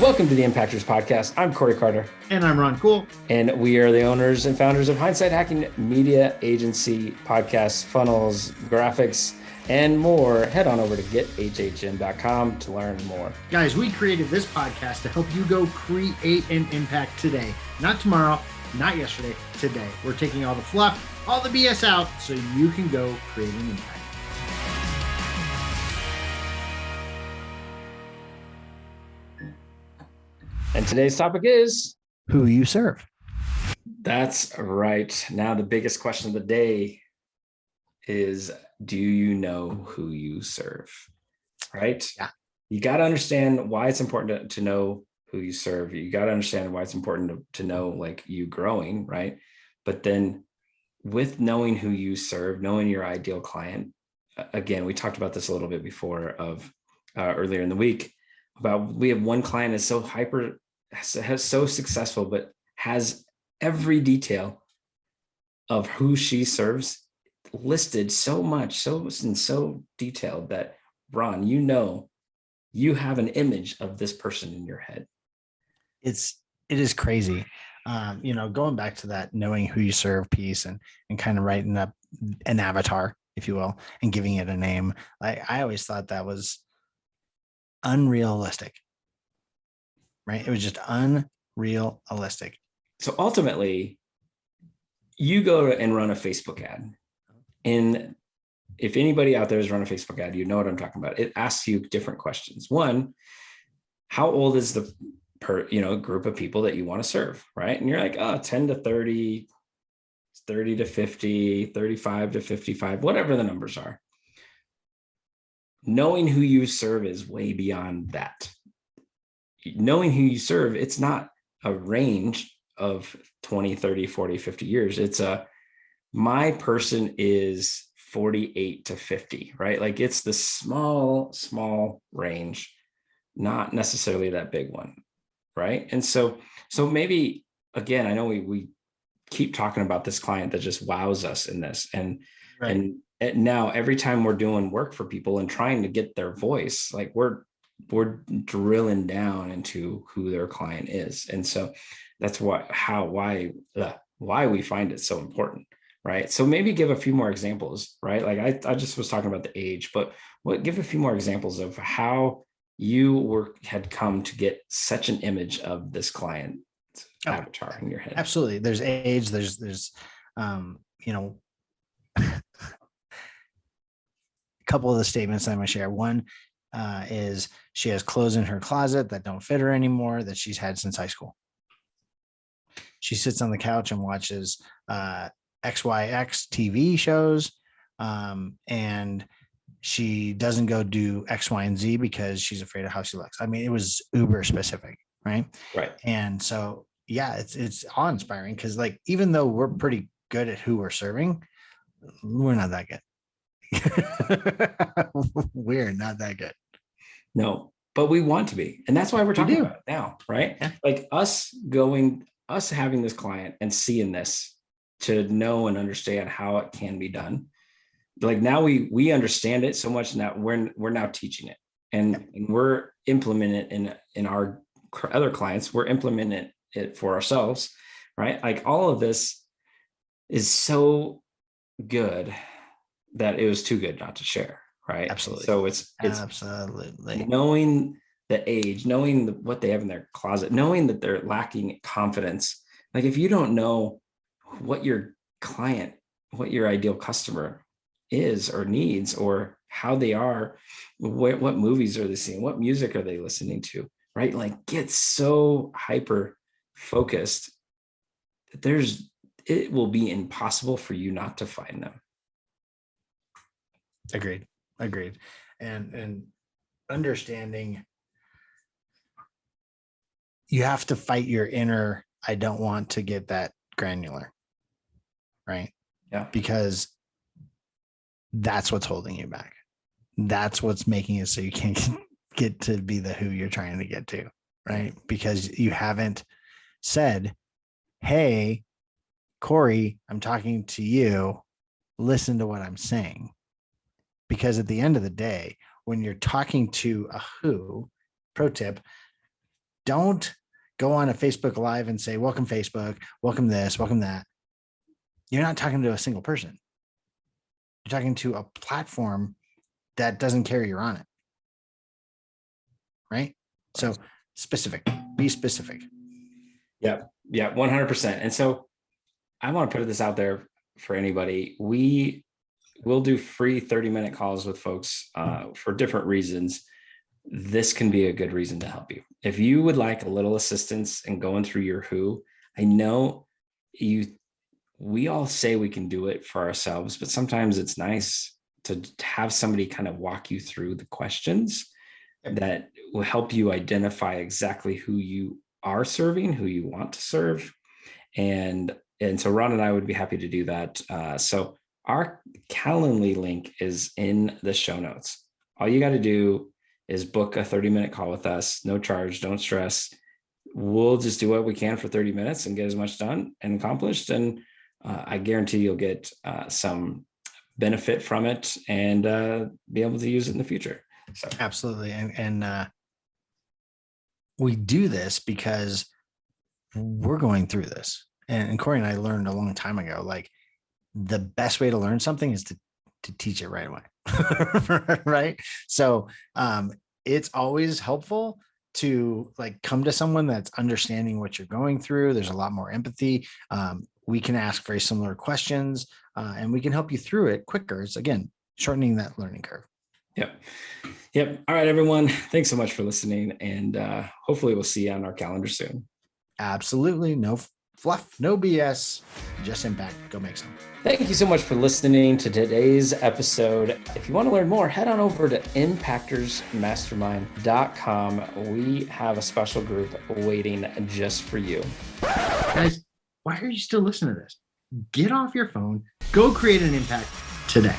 Welcome to the Impactors Podcast. I'm Corey Carter. And I'm Ron Cool. And we are the owners and founders of Hindsight HacKing Media, agency, podcasts, funnels, graphics, and more. Head on over to gethhm.com to learn more. Guys, we created this podcast to help you go create an impact today. Not tomorrow, not yesterday, today. We're taking all the fluff, all the BS out so you can go create an impact. And today's topic is who you serve. That's right. Now, the biggest question of the day is, do you know who you serve? Right? Yeah. You got to understand why it's important to know who you serve. You got to understand why it's important to know, like, you growing, right? But then with knowing who you serve, knowing your ideal client, again, we talked about this a little bit before earlier in the week about, we have one client that's has so successful, but has every detail of who she serves listed so detailed that, Ron, you have an image of this person in your head. It is crazy. Going back to that knowing who you serve piece and kind of writing up an avatar, if you will, and giving it a name. I always thought that was unrealistic, right? It was just unrealistic. So ultimately, you go and run a Facebook ad. And if anybody out there has run a Facebook ad, you know what I'm talking about. It asks you different questions. One, how old is the group of people that you want to serve, right? And you're like, 10 to 30, 30 to 50, 35 to 55, whatever the numbers are. Knowing who you serve is way beyond that. Knowing who you serve, it's not a range of 20, 30, 40, 50 years. It's my person is 48 to 50, right? Like, it's the small range, not necessarily that big one, right? And so maybe, again, I know we keep talking about this client that just wows us in this. And, right. and now every time we're doing work for people and trying to get their voice, like, we're drilling down into who their client is. And so that's why we find it so important, right? So maybe give a few more examples, right? Like, I just was talking about the age, but give a few more examples of how you had come to get such an image of this client avatar in your head. Absolutely. There's age, there's a couple of the statements I'm going to share. One is she has clothes in her closet that don't fit her anymore that she's had since high school. She sits on the couch and watches XYX TV shows, and she doesn't go do X, Y, and Z because she's afraid of how she looks. I mean, it was uber specific, right? Right. And so, yeah, it's awe-inspiring because, like, even though we're pretty good at who we're serving, we're not that good. We're not that good. No, but we want to be. And that's why we're talking about it now, right? Yeah. Like, us having this client and seeing this to know and understand how it can be done. Like, now we understand it so much now we're now teaching it and we're implementing it in our other clients. We're implementing it for ourselves, right? Like, all of this is so good that it was too good not to share, right? Absolutely. So it's absolutely knowing the age, knowing what they have in their closet, knowing that they're lacking confidence. Like, if you don't know what your client, what your ideal customer is or needs, or how they are, what movies are they seeing, what music are they listening to, right? Like, get so hyper focused that it will be impossible for you not to find them. Agreed. And understanding, you have to fight your inner, I don't want to get that granular, right? Yeah. Because that's what's holding you back. That's what's making it so you can't get to be the who you're trying to get to, right? Because you haven't said, hey, Corey, I'm talking to you. Listen to what I'm saying. Because at the end of the day, when you're talking to a who, pro tip, Don't go on a Facebook Live and say, welcome Facebook, welcome this, welcome that. You're not talking to a single person. You're talking to a platform that doesn't care you're on it. Right? So be specific. Yeah. 100%. And so I want to put this out there for anybody. We will do free 30-minute calls with folks for different reasons. This can be a good reason to help you. If you would like a little assistance in going through your who, I know we all say we can do it for ourselves, but sometimes it's nice to have somebody kind of walk you through the questions that will help you identify exactly who you are serving, who you want to serve. And so Ron and I would be happy to do that. So our Calendly link is in the show notes. All you got to do is book a 30-minute call with us. No charge, don't stress. We'll just do what we can for 30 minutes and get as much done and accomplished. And I guarantee you'll get some benefit from it and be able to use it in the future. So absolutely. And we do this because we're going through this. And Corey and I learned a long time ago, like the best way to learn something is to teach it right away. Right. So it's always helpful to like come to someone that's understanding what you're going through. There's a lot more empathy. We can ask very similar questions and we can help you through it quicker. It's again, shortening that learning curve. Yep. All right, everyone. Thanks so much for listening. And hopefully we'll see you on our calendar soon. Absolutely. No fluff, no BS, just impact. Go make some. Thank you so much for listening to today's episode. If you want to learn more, head on over to impactorsmastermind.com. We have a special group waiting just for you. Guys, why are you still listening to this? Get off your phone, go create an impact today.